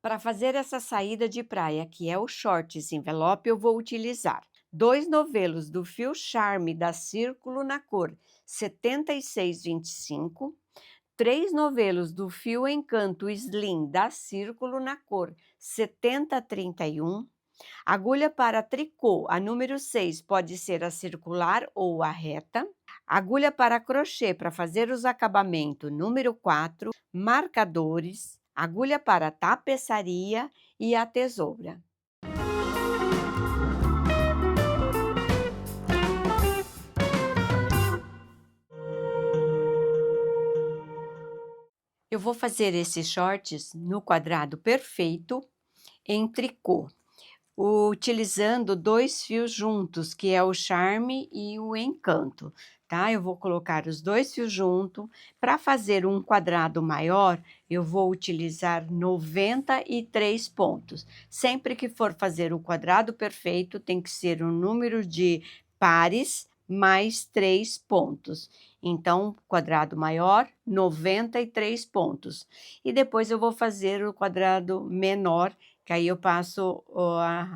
Para fazer essa saída de praia, que é o shorts envelope, eu vou utilizar 2 novelos do fio Charme da Círculo na cor 7625, 3 novelos do fio Encanto Slim da Círculo na cor 7031, agulha para tricô, a número 6 pode ser a circular ou a reta, agulha para crochê para fazer os acabamentos número 4, marcadores, agulha para tapeçaria e a tesoura. Eu vou fazer esses shorts no quadrado perfeito em tricô, utilizando 2 fios juntos, que é o Charme e o Encanto, tá? Eu vou colocar os 2 fios junto. Para fazer um quadrado maior, eu vou utilizar 93 pontos. Sempre que for fazer o quadrado perfeito, tem que ser um número de pares mais 3 pontos. Então, quadrado maior, 93 pontos. E depois eu vou fazer o quadrado menor, que aí eu passo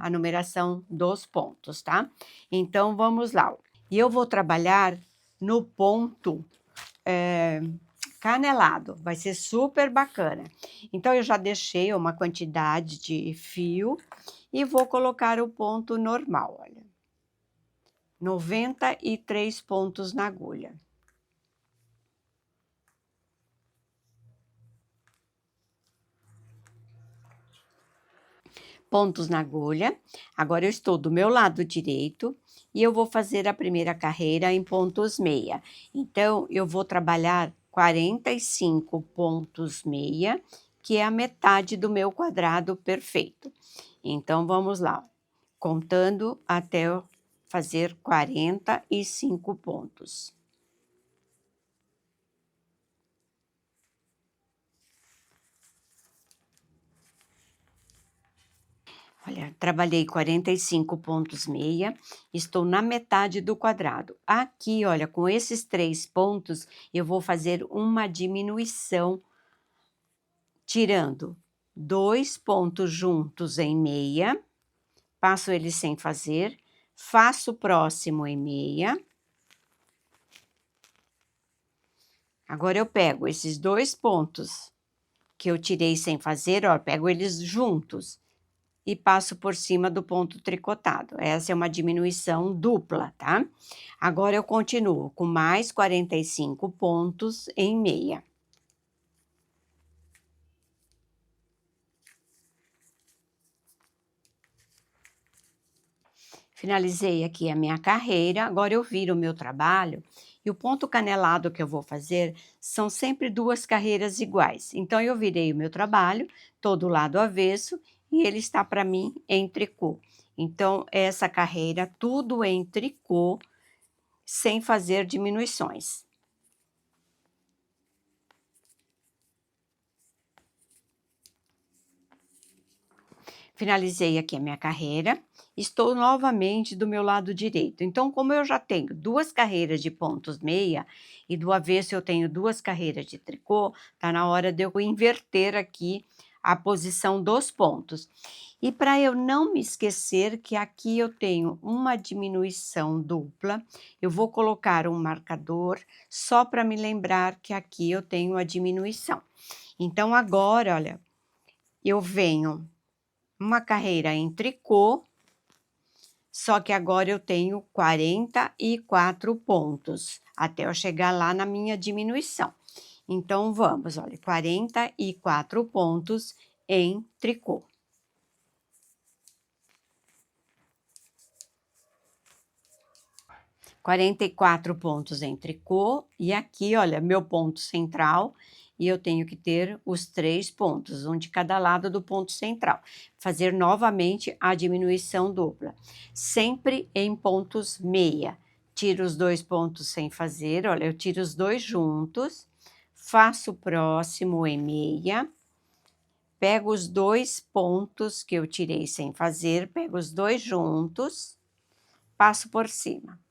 a numeração dos pontos, tá? Então, vamos lá. E eu vou trabalhar no ponto canelado, vai ser super bacana. Então, eu já deixei uma quantidade de fio e vou colocar o ponto normal, olha. 93 pontos na agulha. Pontos na agulha. Agora eu estou do meu lado direito e eu vou fazer a primeira carreira em pontos meia. Então, eu vou trabalhar 45 pontos meia, que é a metade do meu quadrado perfeito. Então, vamos lá, contando até eu fazer 45 pontos. Olha, trabalhei 45 pontos meia, estou na metade do quadrado. Aqui, olha, com esses 3 pontos, eu vou fazer uma diminuição, tirando 2 pontos juntos em meia, passo eles sem fazer, faço o próximo em meia. Agora eu pego esses 2 pontos que eu tirei sem fazer, ó, pego eles juntos e passo por cima do ponto tricotado. Essa é uma diminuição dupla, tá? Agora eu continuo com mais 45 pontos em meia. Finalizei aqui a minha carreira, agora eu viro o meu trabalho e o ponto canelado que eu vou fazer são sempre 2 carreiras iguais. Então, eu virei o meu trabalho, todo lado avesso, e ele está para mim em tricô. Então, essa carreira tudo em tricô, sem fazer diminuições. Finalizei aqui a minha carreira, estou novamente do meu lado direito. Então, como eu já tenho 2 carreiras de pontos meia e do avesso eu tenho 2 carreiras de tricô, tá na hora de eu inverter aqui a posição dos pontos. E para eu não me esquecer que aqui eu tenho uma diminuição dupla, eu vou colocar um marcador só para me lembrar que aqui eu tenho a diminuição. Então agora, olha, eu venho uma carreira em tricô, só que agora eu tenho 44 pontos, até eu chegar lá na minha diminuição. Então, vamos, olha, 44 pontos em tricô. 44 pontos em tricô, e aqui, olha, meu ponto central, e eu tenho que ter os 3 pontos, um de cada lado do ponto central. Fazer novamente a diminuição dupla, sempre em pontos meia. Tiro os 2 pontos sem fazer, olha, eu tiro os 2 juntos, faço o próximo em meia, pego os 2 pontos que eu tirei sem fazer, pego os 2 juntos, passo por cima.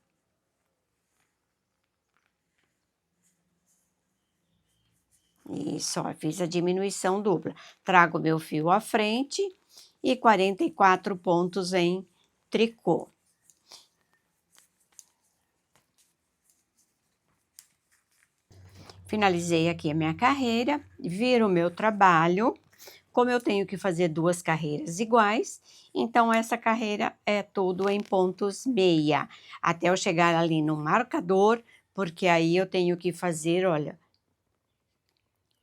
Isso, ó, fiz a diminuição dupla. Trago meu fio à frente e 44 pontos em tricô. Finalizei aqui a minha carreira, viro o meu trabalho. Como eu tenho que fazer 2 carreiras iguais, então essa carreira é tudo em pontos meia, até eu chegar ali no marcador, porque aí eu tenho que fazer, olha,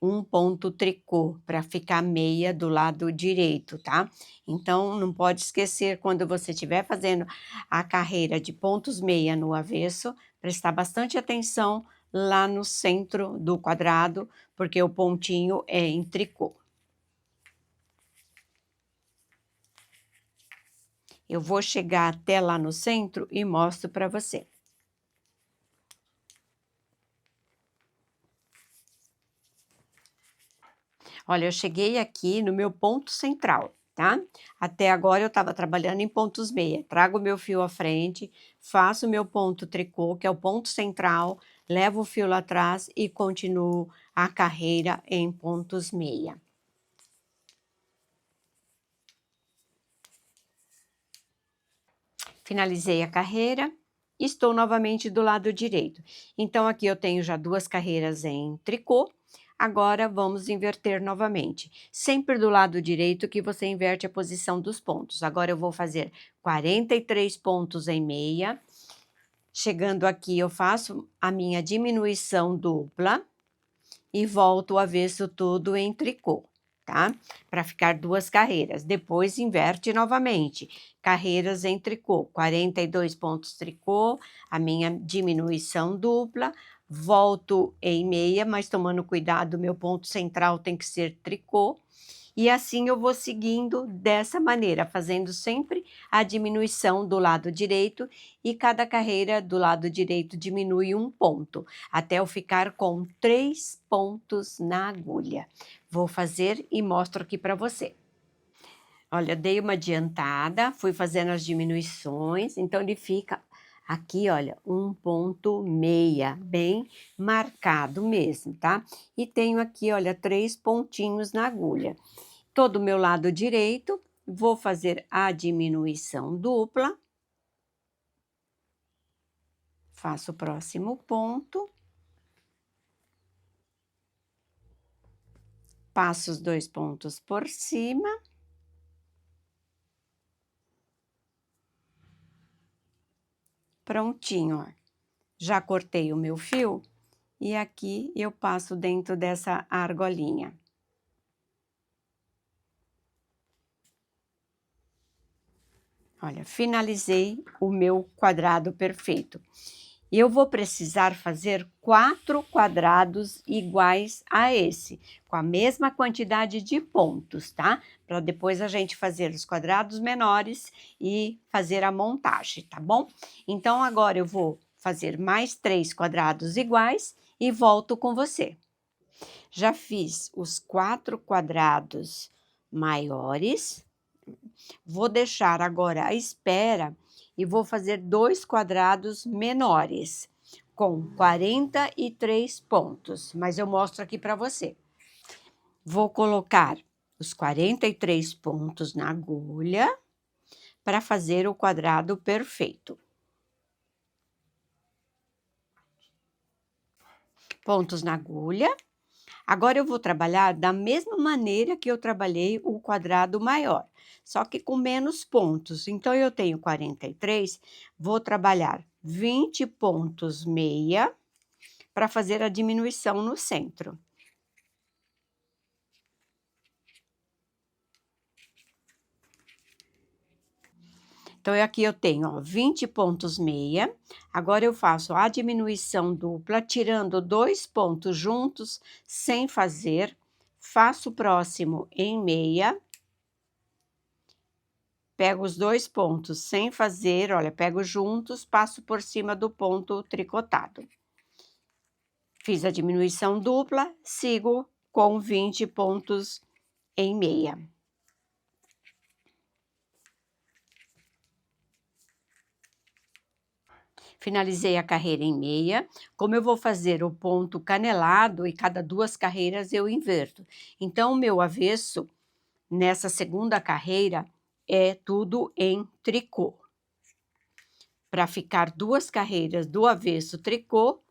um ponto tricô para ficar meia do lado direito, tá? Então não pode esquecer, quando você estiver fazendo a carreira de pontos meia no avesso, prestar bastante atenção lá no centro do quadrado, porque o pontinho é em tricô. Eu vou chegar até lá no centro e mostro para você. Olha, eu cheguei aqui no meu ponto central, tá? Até agora eu estava trabalhando em pontos meia. Trago o meu fio à frente, faço o meu ponto tricô, que é o ponto central, levo o fio lá atrás e continuo a carreira em pontos meia. Finalizei a carreira, estou novamente do lado direito. Então aqui eu tenho já 2 carreiras em tricô. Agora vamos inverter novamente. Sempre do lado direito que você inverte a posição dos pontos. Agora eu vou fazer 43 pontos em meia. Chegando aqui eu faço a minha diminuição dupla e volto o avesso todo em tricô, tá? Para ficar 2 carreiras. Depois inverte novamente. Carreiras em tricô, 42 pontos tricô, a minha diminuição dupla, volto em meia, mas tomando cuidado, meu ponto central tem que ser tricô. E assim eu vou seguindo dessa maneira, fazendo sempre a diminuição do lado direito e cada carreira do lado direito diminui um ponto, até eu ficar com 3 pontos na agulha. Vou fazer e mostro aqui para você. Olha, dei uma adiantada, fui fazendo as diminuições, então ele fica aqui, olha, 1,6, bem marcado mesmo, tá? E tenho aqui, olha, 3 pontinhos na agulha. Todo o meu lado direito, vou fazer a diminuição dupla. Faço o próximo ponto. Passo os 2 pontos por cima. Prontinho, ó. Já cortei o meu fio e aqui eu passo dentro dessa argolinha. Olha, finalizei o meu quadrado perfeito. E eu vou precisar fazer 4 quadrados iguais a esse, com a mesma quantidade de pontos, tá? Para depois a gente fazer os quadrados menores e fazer a montagem, tá bom? Então agora eu vou fazer mais 3 quadrados iguais e volto com você. Já fiz os 4 quadrados maiores. Vou deixar agora à espera e vou fazer 2 quadrados menores, com 43 pontos, mas eu mostro aqui para você. Vou colocar os 43 pontos na agulha para fazer o quadrado perfeito. Pontos na agulha. Agora eu vou trabalhar da mesma maneira que eu trabalhei o quadrado maior, só que com menos pontos. Então eu tenho 43, vou trabalhar 20 pontos meia para fazer a diminuição no centro. Então aqui eu tenho, ó, 20 pontos meia. Agora eu faço a diminuição dupla, tirando 2 pontos juntos, sem fazer. Faço o próximo em meia. Pego os 2 pontos sem fazer, olha, pego juntos, passo por cima do ponto tricotado. Fiz a diminuição dupla, sigo com 20 pontos em meia. Finalizei a carreira em meia. Como eu vou fazer o ponto canelado e cada 2 carreiras eu inverto. Então, o meu avesso, nessa segunda carreira, é tudo em tricô. Para ficar 2 carreiras do avesso tricô,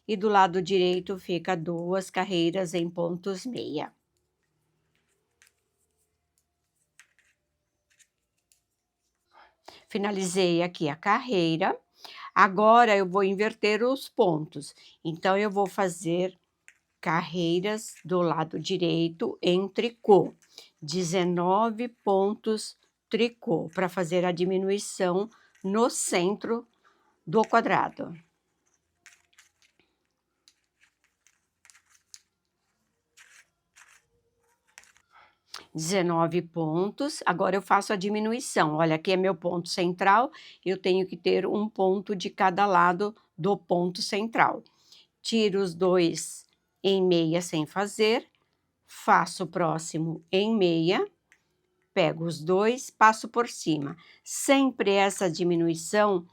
e do lado direito fica 2 carreiras em pontos meia. Finalizei aqui a carreira. Agora eu vou inverter os pontos. Então, eu vou fazer carreiras do lado direito em tricô. 19 pontos tricô, para fazer a diminuição no centro do quadrado. 19 pontos, agora eu faço a diminuição. Olha, aqui é meu ponto central, eu tenho que ter um ponto de cada lado do ponto central. Tiro os 2 em meia sem fazer, faço o próximo em meia, pego os 2, passo por cima. Sempre essa diminuição,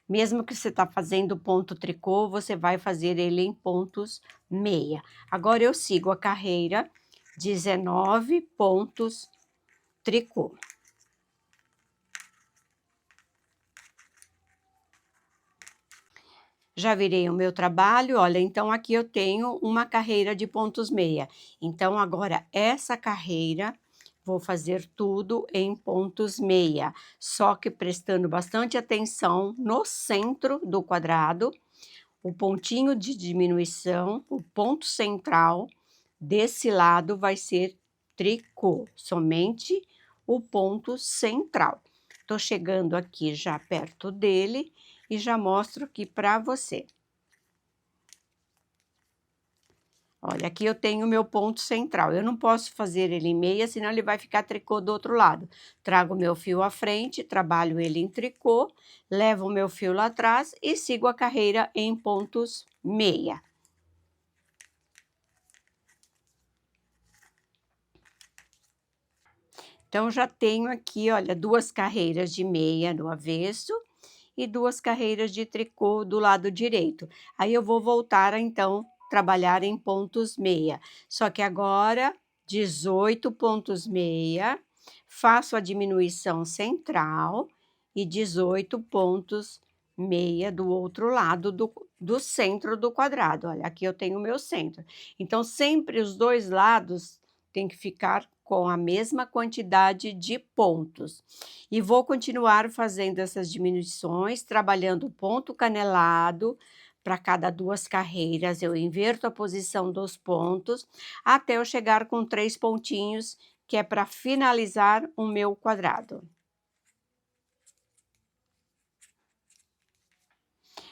mesmo que você está fazendo ponto tricô, você vai fazer ele em pontos meia. Agora eu sigo a carreira, 19 pontos tricô. Já virei o meu trabalho, olha, então aqui eu tenho uma carreira de pontos meia. Então, agora essa carreira, vou fazer tudo em pontos meia, só que prestando bastante atenção no centro do quadrado, o pontinho de diminuição, o ponto central desse lado vai ser tricô, somente o ponto central. Tô chegando aqui já perto dele e já mostro aqui para você. Olha, aqui eu tenho o meu ponto central. Eu não posso fazer ele em meia, senão ele vai ficar tricô do outro lado. Trago o meu fio à frente, trabalho ele em tricô, levo o meu fio lá atrás e sigo a carreira em pontos meia. Então, já tenho aqui, olha, 2 carreiras de meia no avesso e 2 carreiras de tricô do lado direito. Aí eu vou voltar a, então, trabalhar em pontos meia. Só que agora, 18 pontos meia, faço a diminuição central e 18 pontos meia do outro lado do centro do quadrado. Olha, aqui eu tenho o meu centro. Então, sempre os 2 lados tem que ficar com a mesma quantidade de pontos. E vou continuar fazendo essas diminuições, trabalhando ponto canelado, para cada 2 carreiras eu inverto a posição dos pontos, até eu chegar com 3 pontinhos, que é para finalizar o meu quadrado.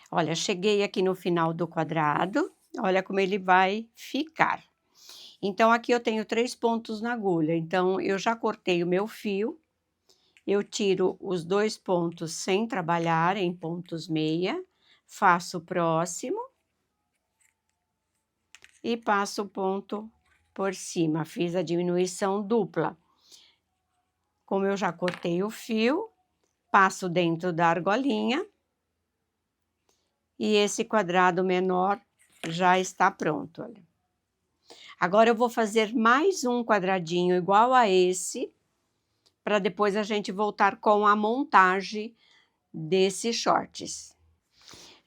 Olha, cheguei aqui no final do quadrado, olha como ele vai ficar. Então, aqui eu tenho 3 pontos na agulha, então eu já cortei o meu fio, eu tiro os 2 pontos sem trabalhar em pontos meia, faço o próximo e passo o ponto por cima, fiz a diminuição dupla. Como eu já cortei o fio, passo dentro da argolinha e esse quadrado menor já está pronto, olha. Agora eu vou fazer mais um quadradinho igual a esse, para depois a gente voltar com a montagem desses shorts.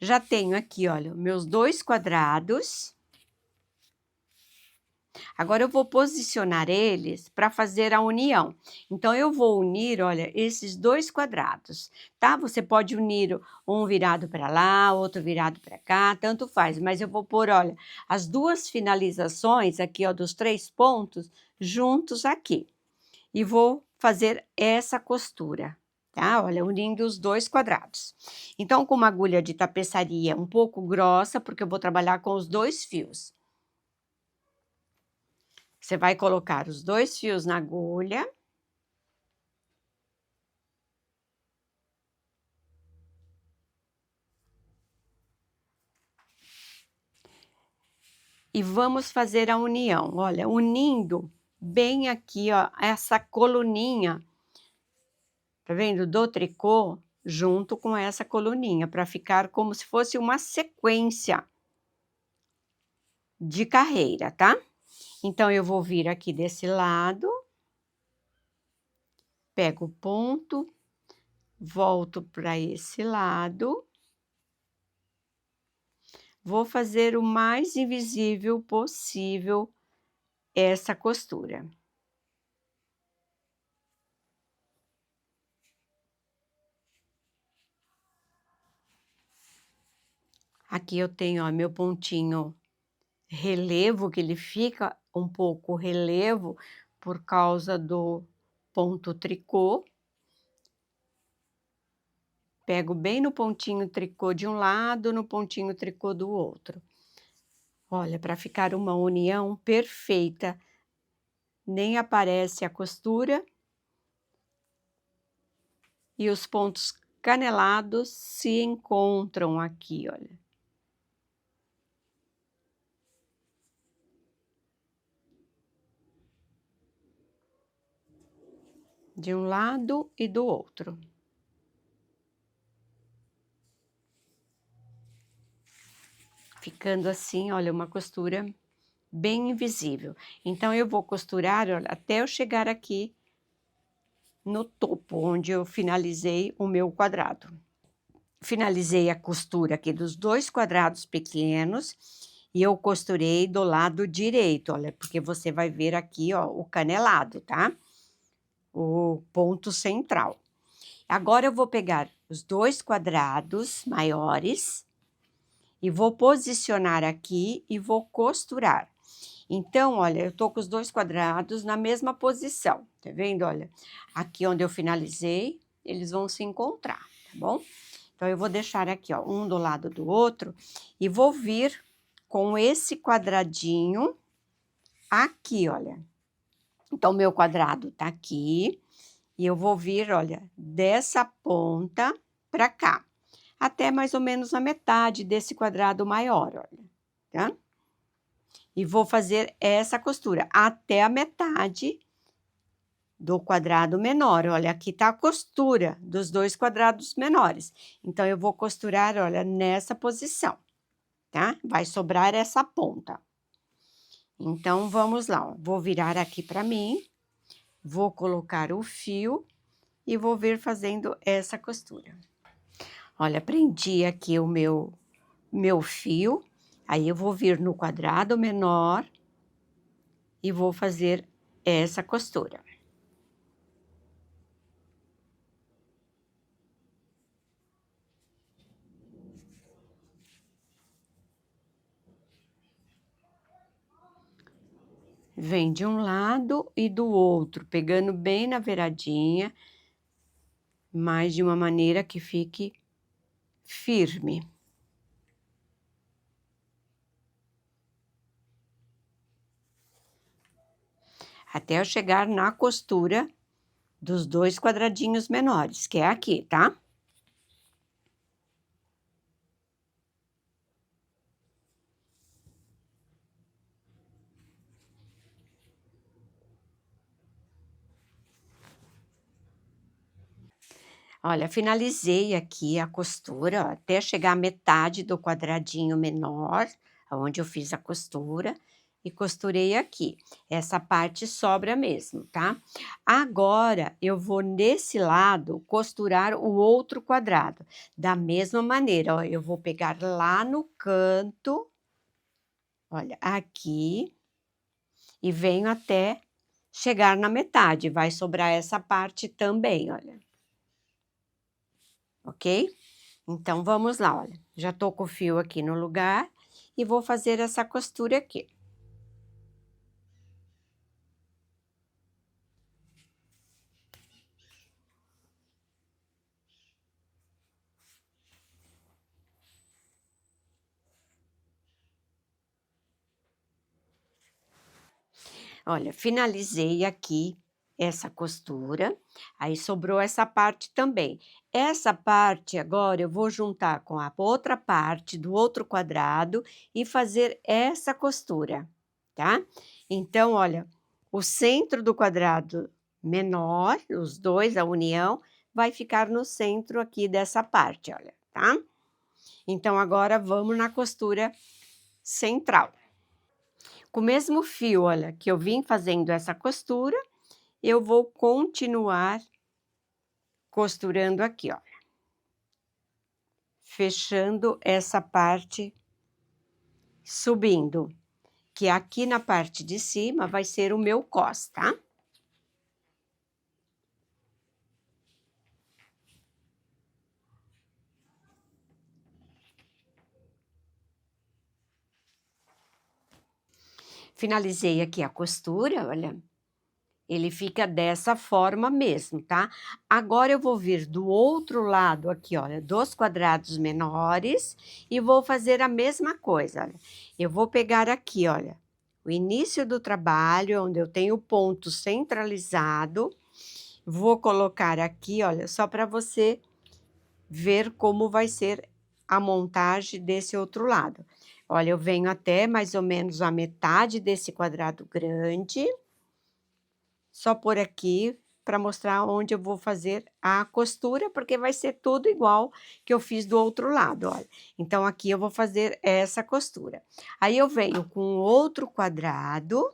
Já tenho aqui, olha, meus 2 quadrados. Agora eu vou posicionar eles para fazer a união. Então, eu vou unir, olha, esses 2 quadrados, tá? Você pode unir um virado para lá, outro virado para cá, tanto faz. Mas eu vou pôr, olha, as 2 finalizações aqui, ó, dos 3 pontos, juntos aqui. E vou fazer essa costura, tá? Olha, unindo os 2 quadrados. Então, com uma agulha de tapeçaria um pouco grossa, porque eu vou trabalhar com os 2 fios. Você vai colocar os 2 fios na agulha. E vamos fazer a união. Olha, unindo bem aqui, ó, essa coluninha, tá vendo? Do tricô, junto com essa coluninha, para ficar como se fosse uma sequência de carreira, tá? Então, eu vou vir aqui desse lado, pego o ponto, volto para esse lado, vou fazer o mais invisível possível essa costura. Aqui eu tenho, ó, meu pontinho relevo, que ele fica um pouco relevo por causa do ponto tricô. Pego bem no pontinho tricô de um lado, no pontinho tricô do outro. Olha, para ficar uma união perfeita, nem aparece a costura e os pontos canelados se encontram aqui, olha. De um lado e do outro. Ficando assim, olha, uma costura bem invisível. Então, eu vou costurar, olha, até eu chegar aqui no topo, onde eu finalizei o meu quadrado. Finalizei a costura aqui dos 2 quadrados pequenos e eu costurei do lado direito, olha, porque você vai ver aqui, ó, o canelado, tá? O ponto central. Agora eu vou pegar os 2 quadrados maiores e vou posicionar aqui e vou costurar. Então, olha, eu tô com os 2 quadrados na mesma posição, tá vendo? Olha, aqui onde eu finalizei, eles vão se encontrar, tá bom? Então, eu vou deixar aqui, ó, um do lado do outro e vou vir com esse quadradinho aqui, olha. Então, meu quadrado tá aqui e eu vou vir, olha, dessa ponta pra cá, até mais ou menos a metade desse quadrado maior, olha, tá? E vou fazer essa costura até a metade do quadrado menor. Olha, aqui tá a costura dos 2 quadrados menores. Então, eu vou costurar, olha, nessa posição, tá? Vai sobrar essa ponta. Então, vamos lá, ó. Vou virar aqui para mim, vou colocar o fio e vou vir fazendo essa costura. Olha, prendi aqui o meu fio, aí eu vou vir no quadrado menor e vou fazer essa costura. Vem de um lado e do outro, pegando bem na beiradinha, mas de uma maneira que fique firme. Até eu chegar na costura dos 2 quadradinhos menores, que é aqui, tá? Olha, finalizei aqui a costura, ó, até chegar à metade do quadradinho menor, aonde eu fiz a costura, e costurei aqui. Essa parte sobra mesmo, tá? Agora, eu vou nesse lado costurar o outro quadrado. Da mesma maneira, ó, eu vou pegar lá no canto, olha, aqui, e venho até chegar na metade. Vai sobrar essa parte também, olha. Ok? Então, vamos lá, olha, já tô com o fio aqui no lugar e vou fazer essa costura aqui. Olha, finalizei aqui essa costura, aí sobrou essa parte também. Essa parte agora eu vou juntar com a outra parte do outro quadrado e fazer essa costura, tá? Então, olha, o centro do quadrado menor, os dois, a união, vai ficar no centro aqui dessa parte, olha, tá? Então, agora vamos na costura central. Com o mesmo fio, olha, que eu vim fazendo essa costura, eu vou continuar costurando aqui, ó. Fechando essa parte, subindo, que aqui na parte de cima vai ser o meu cos, tá? Finalizei aqui a costura, olha, ele fica dessa forma mesmo, tá? Agora eu vou vir do outro lado aqui, olha, dos quadrados menores e vou fazer a mesma coisa, olha. Eu vou pegar aqui, olha, o início do trabalho, onde eu tenho o ponto centralizado, vou colocar aqui, olha, só para você ver como vai ser a montagem desse outro lado. Olha, eu venho até mais ou menos a metade desse quadrado grande, só por aqui, para mostrar onde eu vou fazer a costura, porque vai ser tudo igual que eu fiz do outro lado, olha. Então, aqui eu vou fazer essa costura. Aí, eu venho com outro quadrado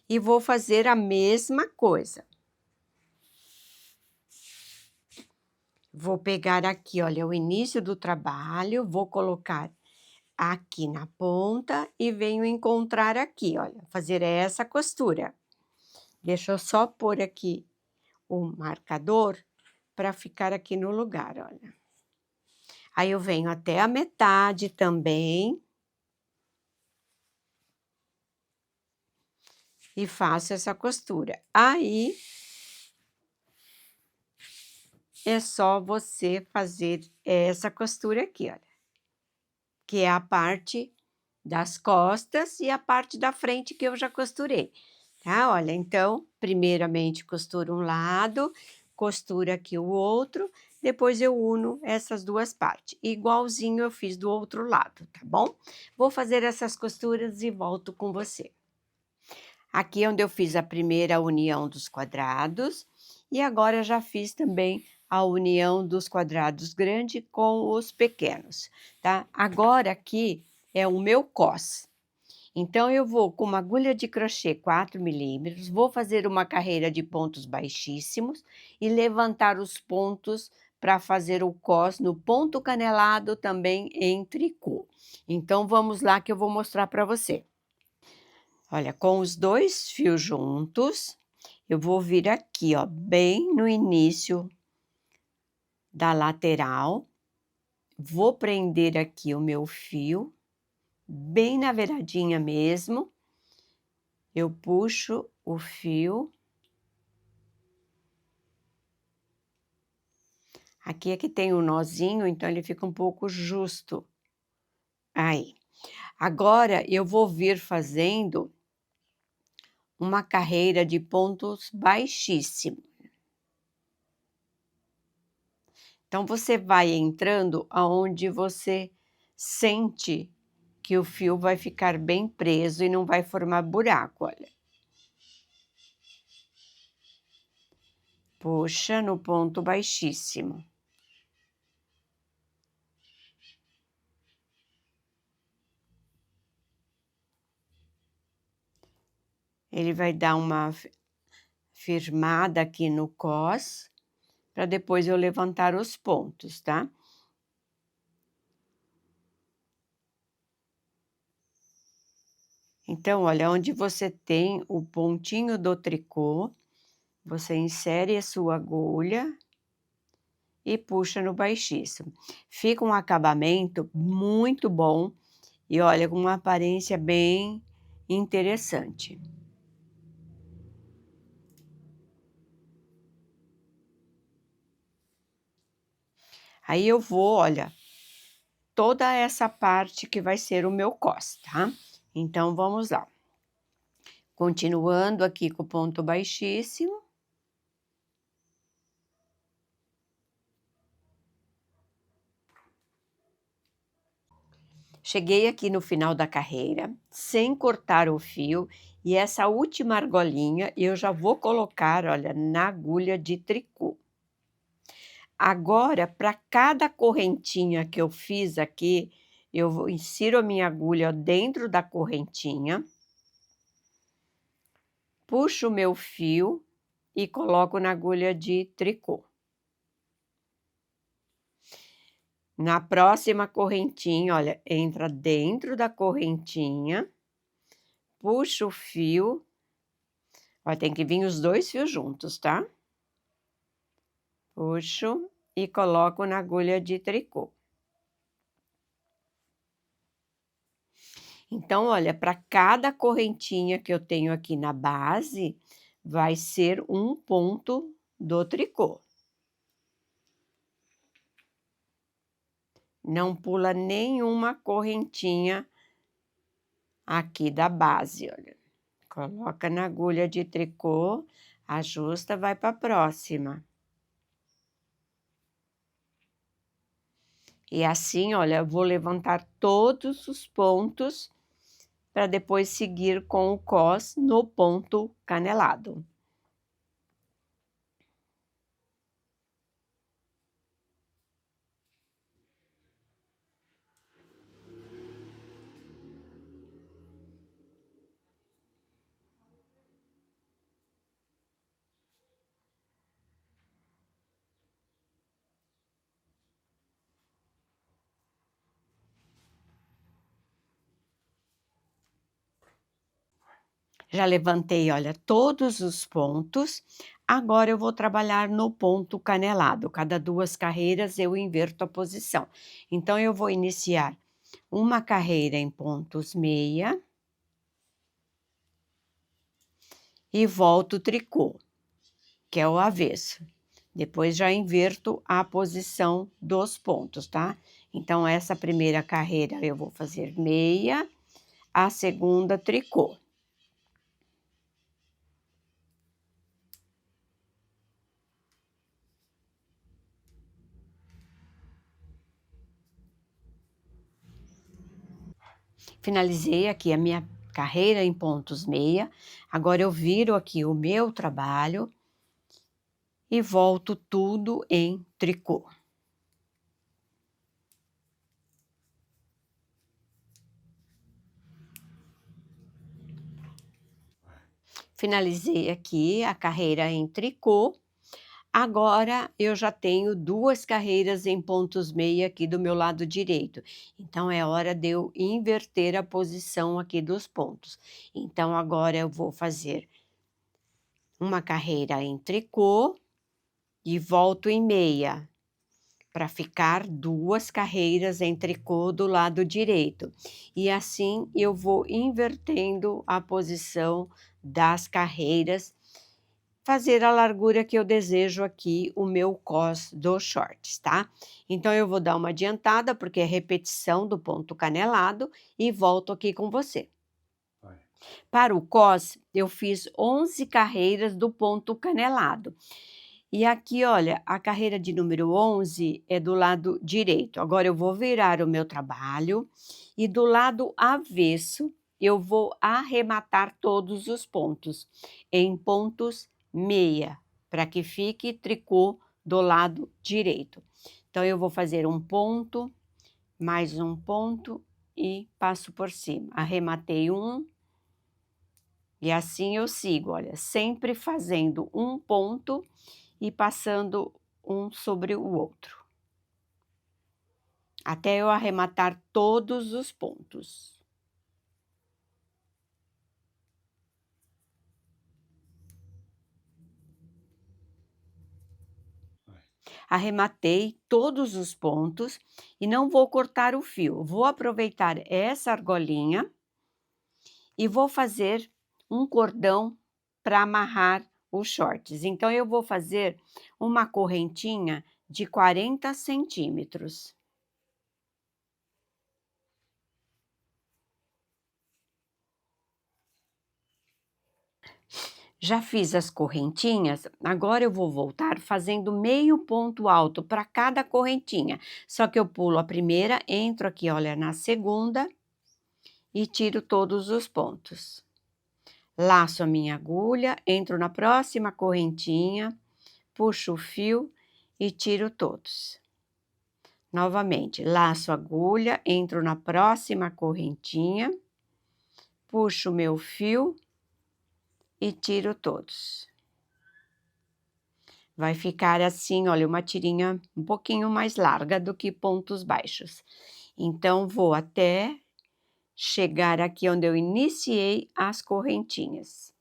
e vou fazer a mesma coisa. Vou pegar aqui, olha, o início do trabalho, vou colocar aqui na ponta e venho encontrar aqui, olha, fazer essa costura. Deixa eu só pôr aqui o marcador para ficar aqui no lugar, olha. Aí eu venho até a metade também e faço essa costura. Aí é só você fazer essa costura aqui, olha, que é a parte das costas e a parte da frente que eu já costurei, tá? Olha, então, primeiramente costuro um lado, costuro aqui o outro, depois eu uno essas duas partes, igualzinho eu fiz do outro lado, tá bom? Vou fazer essas costuras e volto com você. Aqui é onde eu fiz a primeira união dos quadrados, e agora já fiz também a união dos quadrados grandes com os pequenos, tá? Agora aqui é o meu cos. Então, eu vou com uma agulha de crochê 4 milímetros, vou fazer uma carreira de pontos baixíssimos e levantar os pontos para fazer o cos no ponto canelado também em tricô. Então, vamos lá que eu vou mostrar para você. Olha, com os 2 fios juntos, eu vou vir aqui, ó, bem no início da lateral, vou prender aqui o meu fio, bem na beiradinha mesmo, eu puxo o fio. Aqui é que tem um nozinho, então ele fica um pouco justo. Aí. Agora eu vou vir fazendo uma carreira de pontos baixíssimo. Então, você vai entrando aonde você sente que o fio vai ficar bem preso e não vai formar buraco, olha. Puxa no ponto baixíssimo. Ele vai dar uma firmada aqui no cos, para depois eu levantar os pontos, tá? Então, olha, onde você tem o pontinho do tricô, você insere a sua agulha e puxa no baixíssimo. Fica um acabamento muito bom e olha, com uma aparência bem interessante. Aí eu vou, olha, toda essa parte que vai ser o meu cos, tá? Então, vamos lá. Continuando aqui com o ponto baixíssimo. Cheguei aqui no final da carreira, sem cortar o fio, e essa última argolinha eu já vou colocar, olha, na agulha de tricô. Agora, para cada correntinha que eu fiz aqui, insiro a minha agulha dentro da correntinha, puxo o meu fio e coloco na agulha de tricô. Na próxima correntinha, olha, entra dentro da correntinha, puxa o fio, ó, tem que vir os 2 fios juntos, tá? Puxo e coloco na agulha de tricô. Então, olha, para cada correntinha que eu tenho aqui na base, vai ser um ponto do tricô. Não pula nenhuma correntinha aqui da base, olha. Coloca na agulha de tricô, ajusta, vai para a próxima. E assim, olha, eu vou levantar todos os pontos para depois seguir com o cos no ponto canelado. Já levantei, olha, todos os pontos. Agora eu vou trabalhar no ponto canelado. Cada 2 carreiras eu inverto a posição. Então, eu vou iniciar uma carreira em pontos meia e volto o tricô, que é o avesso. Depois já inverto a posição dos pontos, tá? Então, essa primeira carreira eu vou fazer meia, a segunda tricô. Finalizei aqui a minha carreira em pontos meia, agora eu viro aqui o meu trabalho e volto tudo em tricô. Finalizei aqui a carreira em tricô, agora eu já tenho 2 carreiras em pontos meia aqui do meu lado direito, então é hora de eu inverter a posição aqui dos pontos. Então agora eu vou fazer uma carreira em tricô e volto em meia, para ficar 2 carreiras em tricô do lado direito. E assim eu vou invertendo a posição das carreiras, fazer a largura que eu desejo aqui o meu cos dos shorts, tá? Então eu vou dar uma adiantada, porque é repetição do ponto canelado, e volto aqui com você. Vai. Para o cos, eu fiz 11 carreiras do ponto canelado. E aqui, olha, a carreira de número 11 é do lado direito. Agora eu vou virar o meu trabalho e do lado avesso eu vou arrematar todos os pontos em pontos meia, para que fique tricô do lado direito. Então eu vou fazer um ponto, mais um ponto e passo por cima. Arrematei um e assim eu sigo, olha, sempre fazendo um ponto e passando um sobre o outro, até eu arrematar todos os pontos. Arrematei todos os pontos e não vou cortar o fio, vou aproveitar essa argolinha e vou fazer um cordão para amarrar os shorts. Então eu vou fazer uma correntinha de 40 centímetros. Já fiz as correntinhas, agora eu vou voltar fazendo meio ponto alto para cada correntinha. Só que eu pulo a primeira, entro aqui, olha, na segunda e tiro todos os pontos. Laço a minha agulha, entro na próxima correntinha, puxo o fio e tiro todos. Novamente, laço a agulha, entro na próxima correntinha, puxo o meu fio e tiro todos. Vai ficar assim, olha, uma tirinha um pouquinho mais larga do que pontos baixos. Então, vou até chegar aqui onde eu iniciei as correntinhas.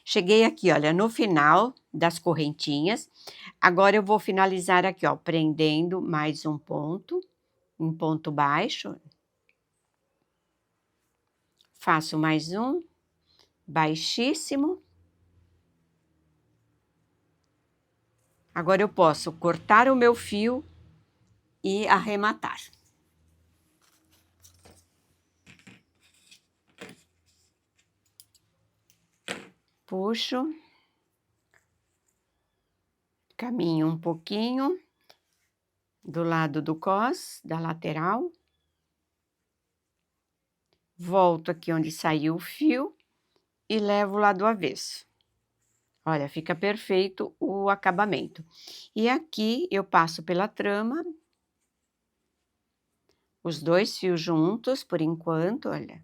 Cheguei aqui, olha, no final das correntinhas. Agora eu vou finalizar aqui, ó, prendendo mais um ponto, em ponto baixo. Faço mais um, baixíssimo. Agora eu posso cortar o meu fio e arrematar. Puxo. Caminho um pouquinho do lado do cos, da lateral. Volto aqui onde saiu o fio e levo lá do avesso. Olha, fica perfeito o acabamento. E aqui eu passo pela trama, os dois fios juntos por enquanto, olha.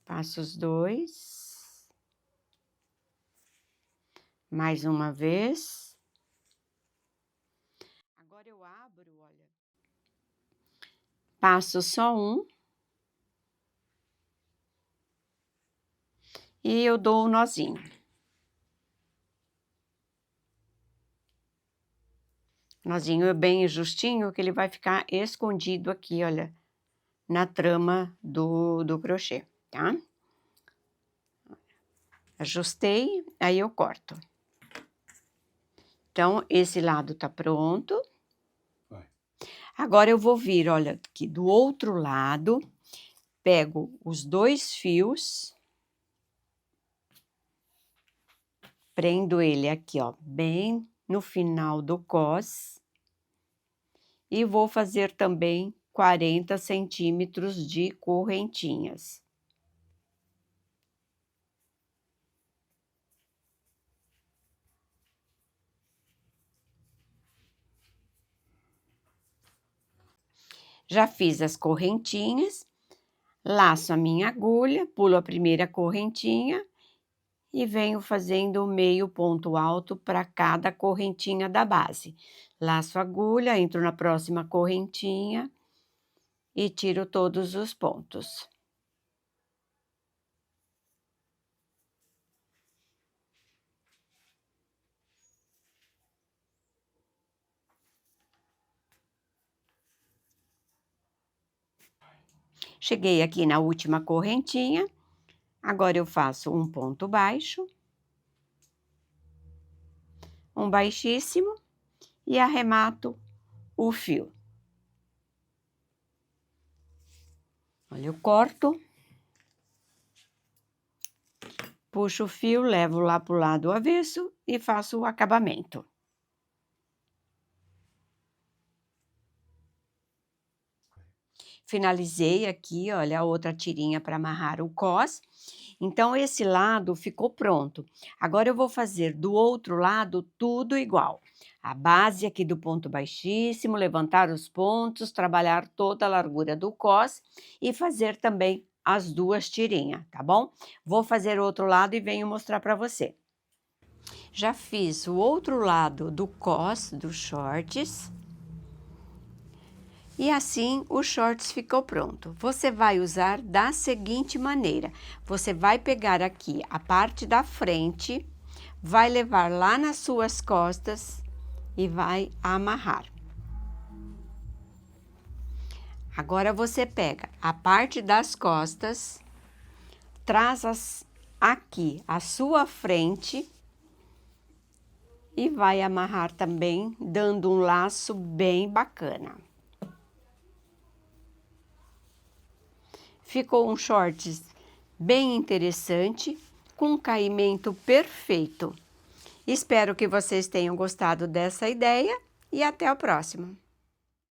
Passo os dois. Mais uma vez. Agora eu abro, olha. Passo só um. E eu dou um nozinho. Nozinho bem justinho, que ele vai ficar escondido aqui, olha, na trama do crochê, tá? Ajustei, aí eu corto. Então, esse lado tá pronto. Vai. Agora eu vou vir, olha, aqui do outro lado, pego os dois fios, prendo ele aqui, ó, bem no final do cos, e vou fazer também 40 centímetros de correntinhas. Já fiz as correntinhas, laço a minha agulha, pulo a primeira correntinha e venho fazendo meio ponto alto para cada correntinha da base. Laço a agulha, entro na próxima correntinha e tiro todos os pontos. Cheguei aqui na última correntinha, agora eu faço um ponto baixo, um baixíssimo e arremato o fio. Olha, eu corto, puxo o fio, levo lá pro lado avesso e faço o acabamento. Finalizei aqui, olha, a outra tirinha para amarrar o cos. Então, esse lado ficou pronto. Agora, eu vou fazer do outro lado tudo igual. A base aqui do ponto baixíssimo, levantar os pontos, trabalhar toda a largura do cos e fazer também as duas tirinhas, tá bom? Vou fazer o outro lado e venho mostrar para você. Já fiz o outro lado do cos dos shorts. E assim, o shorts ficou pronto. Você vai usar da seguinte maneira. Você vai pegar aqui a parte da frente, vai levar lá nas suas costas e vai amarrar. Agora, você pega a parte das costas, traz aqui a sua frente e vai amarrar também, dando um laço bem bacana. Ficou um shorts bem interessante, com um caimento perfeito. Espero que vocês tenham gostado dessa ideia e até o próximo.